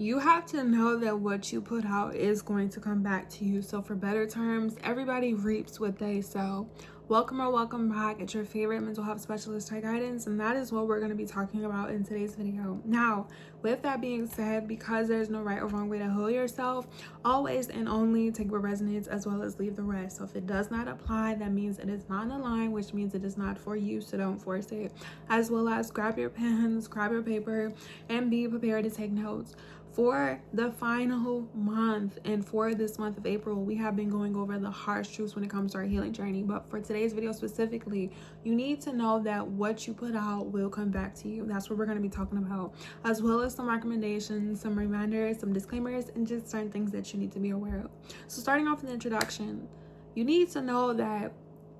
You have to know that what you put out is going to come back to you. So for better terms, everybody reaps what they sow. Welcome or welcome back. It's your favorite mental health specialist, Ty Guidance, and that is what we're going to be talking about in today's video. Now, with that being said, because there's no right or wrong way to heal yourself, always and only take what resonates as well as leave the rest. So if it does not apply, that means it is not in line, which means it is not for you, so don't force it. As well as grab your pens, grab your paper, and be prepared to take notes. For the final month and for this month of April, we have been going over the harsh truths when it comes to our healing journey. But for today's video specifically, you need to know that what you put out will come back to you. That's what we're going to be talking about, as well as some recommendations, some reminders, some disclaimers, and just certain things that you need to be aware of. So starting off in the introduction, you need to know that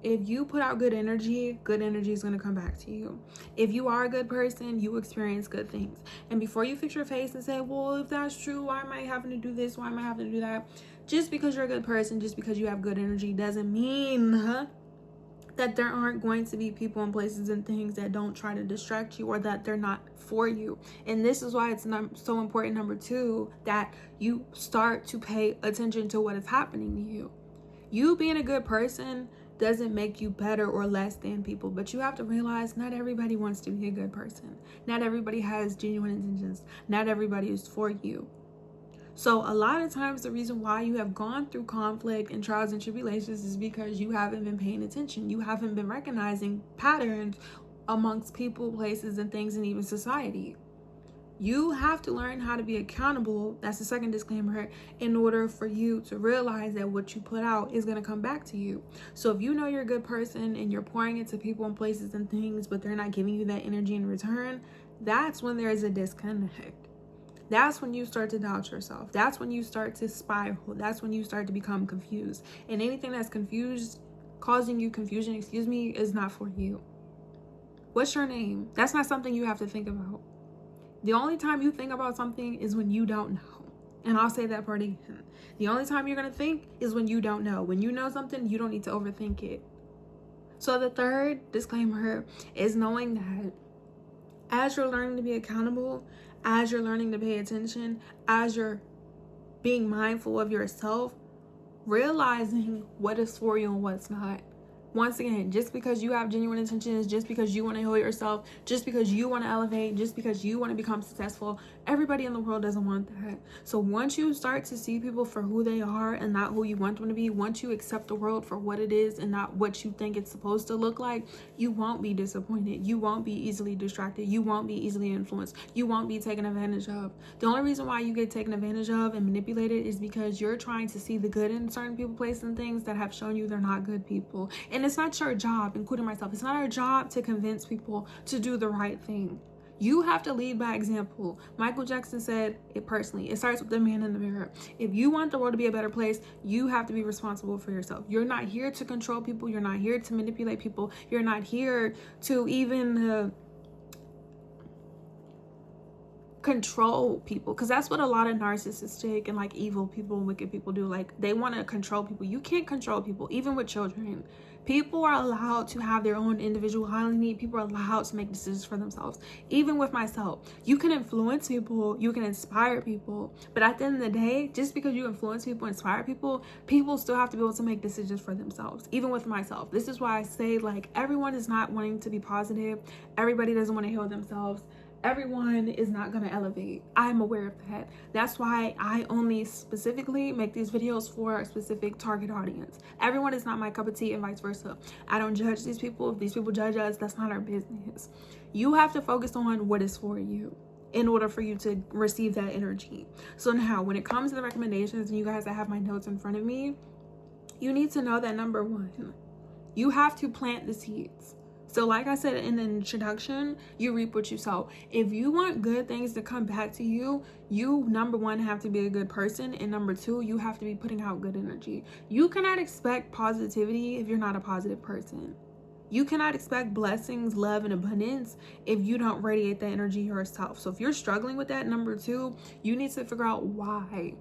if you put out good energy is going to come back to you. If you are a good person, you experience good things. And before you fix your face and say, well, if that's true, why am I having to do this? Why am I having to do that? Just because you're a good person, just because you have good energy doesn't mean that there aren't going to be people and places and things that don't try to distract you or that they're not for you. And this is why it's so important, number two, that you start to pay attention to what is happening to you. You being a good person doesn't make you better or less than people, but you have to realize not everybody wants to be a good person. Not everybody has genuine intentions. Not everybody is for you. So a lot of times the reason why you have gone through conflict and trials and tribulations is because you haven't been paying attention. You haven't been recognizing patterns amongst people, places, and things, and even society. You have to learn how to be accountable. That's the second disclaimer, in order for you to realize that what you put out is going to come back to you. So if you know you're a good person and you're pouring into people and places and things, but they're not giving you that energy in return, that's when there is a disconnect. That's when you start to doubt yourself. That's when you start to spiral. That's when you start to become confused. And anything that's causing you confusion, is not for you. What's your name? That's not something you have to think about. The only time you think about something is when you don't know. And I'll say that part again. The only time you're going to think is when you don't know. When you know something, you don't need to overthink it. So the third disclaimer is knowing that as you're learning to be accountable, as you're learning to pay attention, as you're being mindful of yourself, realizing what is for you and what's not. Once again, just because you have genuine intentions, just because you want to heal yourself, just because you want to elevate, just because you want to become successful, everybody in the world doesn't want that. So once you start to see people for who they are and not who you want them to be, once you accept the world for what it is and not what you think it's supposed to look like, you won't be disappointed. You won't be easily distracted. You won't be easily influenced. You won't be taken advantage of. The only reason why you get taken advantage of and manipulated is because you're trying to see the good in certain people, places, and things that have shown you they're not good people. And it's not your job, including myself, it's not our job to convince people to do the right thing. You have to lead by example. Michael Jackson said it personally. It starts with the man in the mirror. If you want the world to be a better place, you have to be responsible for yourself. You're not here to control people. You're not here to manipulate people. You're not here to even control people, because that's what a lot of narcissistic and like evil people and wicked people do. Like, they want to control people. You can't control people, even with children. People are allowed to have their own individuality. People are allowed to make decisions for themselves. Even with myself, you can influence people, you can inspire people, but at the end of the day, just because you influence people, inspire people, people still have to be able to make decisions for themselves. Even with myself, this is why I say, like, everyone is not wanting to be positive. Everybody doesn't want to heal themselves. Everyone is not going to elevate. I'm aware of that. That's why I only specifically make these videos for a specific target audience. Everyone is not my cup of tea and vice versa. I don't judge these people. If these people judge us, that's not our business. You have to focus on what is for you in order for you to receive that energy. So now, when it comes to the recommendations, and you guys, I have my notes in front of me, you need to know that number one, you have to plant the seeds. So like I said in the introduction, you reap what you sow. If you want good things to come back to you, you, number one, have to be a good person. And number two, you have to be putting out good energy. You cannot expect positivity if you're not a positive person. You cannot expect blessings, love, and abundance if you don't radiate that energy yourself. So if you're struggling with that, number two, you need to figure out why.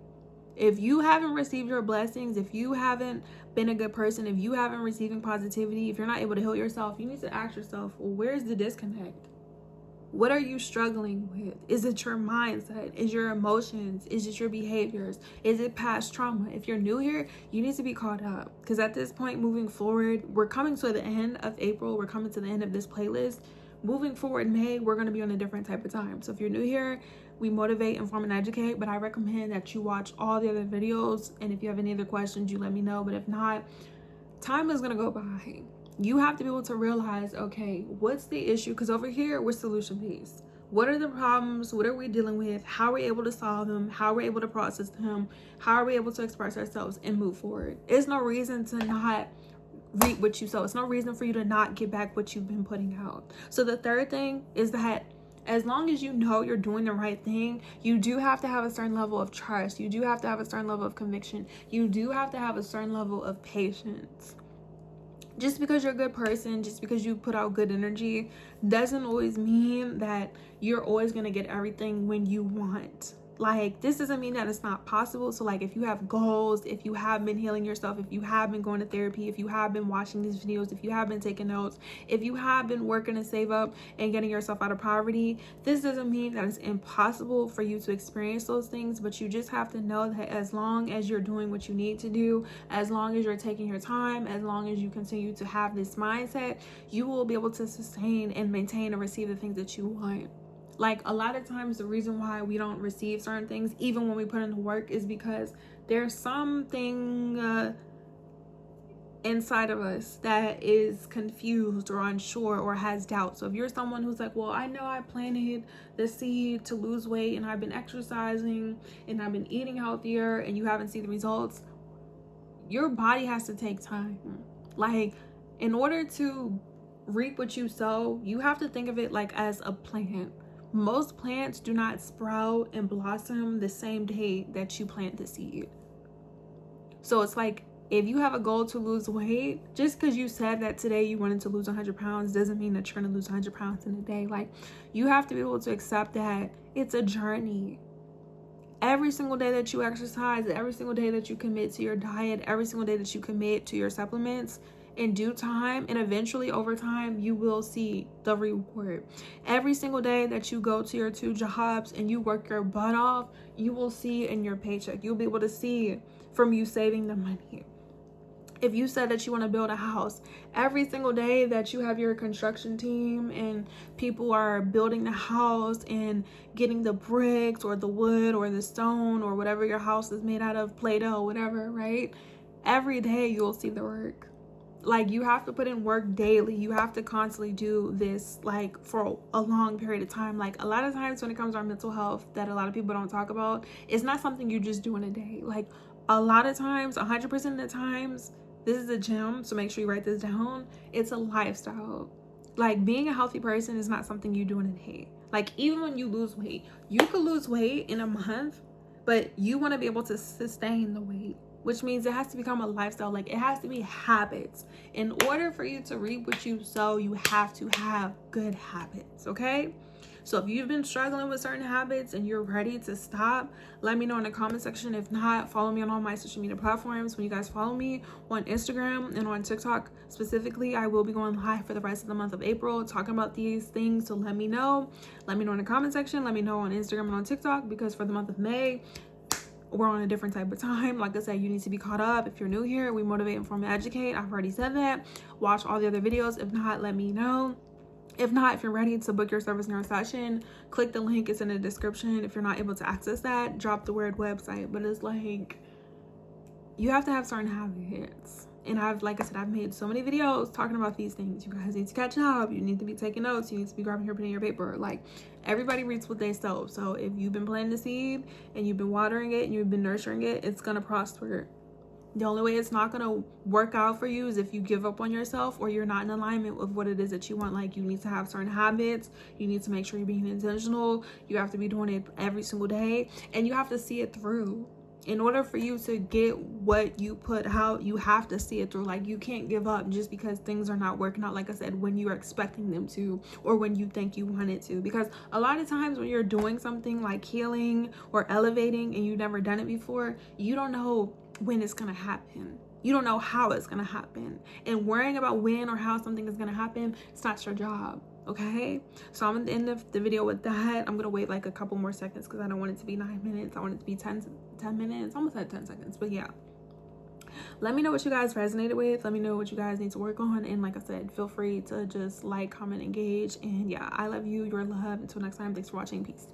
If you haven't received your blessings, if you haven't been a good person, if you haven't receiving positivity, if you're not able to heal yourself, you need to ask yourself, well, where's the disconnect? What are you struggling with? Is it your mindset? Is your emotions? Is it your behaviors? Is it past trauma? If you're new here, you need to be caught up, because at this point, moving forward, we're coming to the end of April. We're coming to the end of this playlist. Moving forward, May, we're going to be on a different type of time. So if you're new here, we motivate, inform, and educate, but I recommend that you watch all the other videos. And if you have any other questions, you let me know. But if not, time is going to go by. You have to be able to realize, okay, what's the issue? Because over here, we're solution based. What are the problems? What are we dealing with? How are we able to solve them? How are we able to process them? How are we able to express ourselves and move forward? There's no reason to not reap what you sow. It's no reason for you to not get back what you've been putting out. So the third thing is that as long as you know you're doing the right thing, you do have to have a certain level of trust. You do have to have a certain level of conviction. You do have to have a certain level of patience. Just because you're a good person, just because you put out good energy, doesn't always mean that you're always going to get everything when you want. Like, this doesn't mean that it's not possible. So like, if you have goals, if you have been healing yourself, if you have been going to therapy, if you have been watching these videos, if you have been taking notes, if you have been working to save up and getting yourself out of poverty, this doesn't mean that it's impossible for you to experience those things. But you just have to know that as long as you're doing what you need to do, as long as you're taking your time, as long as you continue to have this mindset, you will be able to sustain and maintain and receive the things that you want. Like, a lot of times the reason why we don't receive certain things, even when we put in the work, is because there's something inside of us that is confused or unsure or has doubt. So if you're someone who's like, well, I know I planted the seed to lose weight and I've been exercising and I've been eating healthier and you haven't seen the results, your body has to take time. Like, in order to reap what you sow, you have to think of it like as a plant. Most plants do not sprout and blossom the same day that you plant the seed. So it's like, if you have a goal to lose weight, just because you said that today you wanted to lose 100 pounds doesn't mean that you're going to lose 100 pounds in a day. Like, you have to be able to accept that it's a journey. Every single day that you exercise, every single day that you commit to your diet, every single day that you commit to your supplements, in due time and eventually over time, you will see the reward. Every single day that you go to your 2 jobs and you work your butt off, you will see in your paycheck. You'll be able to see from you saving the money. If you said that you want to build a house, every single day that you have your construction team and people are building the house and getting the bricks or the wood or the stone or whatever your house is made out of, Play-Doh, whatever, right? Every day you'll see the work. Like, you have to put in work daily. You have to constantly do this, like, for a long period of time. Like, a lot of times when it comes to our mental health that a lot of people don't talk about, it's not something you just do in a day. Like, a lot of times, 100% of the times, this is a gem, so make sure you write this down. It's a lifestyle. Like, being a healthy person is not something you do in a day. Like, even when you lose weight, you could lose weight in a month, but you want to be able to sustain the weight, which means it has to become a lifestyle. Like, it has to be habits. In order for you to reap what you sow, you have to have good habits, okay? So if you've been struggling with certain habits and you're ready to stop, let me know in the comment section. If not, follow me on all my social media platforms. When you guys follow me on Instagram and on TikTok specifically, I will be going live for the rest of the month of April talking about these things. So let me know. Let me know in the comment section. Let me know on Instagram and on TikTok, because for the month of May, we're on a different type of time. Like I said, you need to be caught up. If you're new here, we motivate, inform, and educate. I've already said that. Watch all the other videos. If not, let me know. If not, if you're ready to book your service in your session, click the link. It's in the description. If you're not able to access that, drop the word website. But it's like, you have to have certain habits. And like I said, I've made so many videos talking about these things. You guys need to catch up. You need to be taking notes. You need to be grabbing your pen and your paper. Like, everybody reaps what they sow. So if you've been planting the seed and you've been watering it and you've been nurturing it, it's going to prosper. The only way it's not going to work out for you is if you give up on yourself or you're not in alignment with what it is that you want. Like, you need to have certain habits. You need to make sure you're being intentional. You have to be doing it every single day, and you have to see it through. In order for you to get what you put out, you have to see it through. Like, you can't give up just because things are not working out, like I said, when you're expecting them to or when you think you want it to. Because a lot of times when you're doing something like healing or elevating and you've never done it before, you don't know when it's gonna happen. You don't know how it's gonna happen. And worrying about when or how something is gonna happen, it's not your job. Okay, so I'm gonna end the video with that. I'm gonna wait like a couple more seconds because I don't want it to be 9 minutes. I want it to be 10 minutes. Almost at 10 seconds, but yeah. Let me know what you guys resonated with. Let me know what you guys need to work on. And like I said, feel free to just like, comment, engage. And yeah, I love you. Your love. Until next time, thanks for watching. Peace.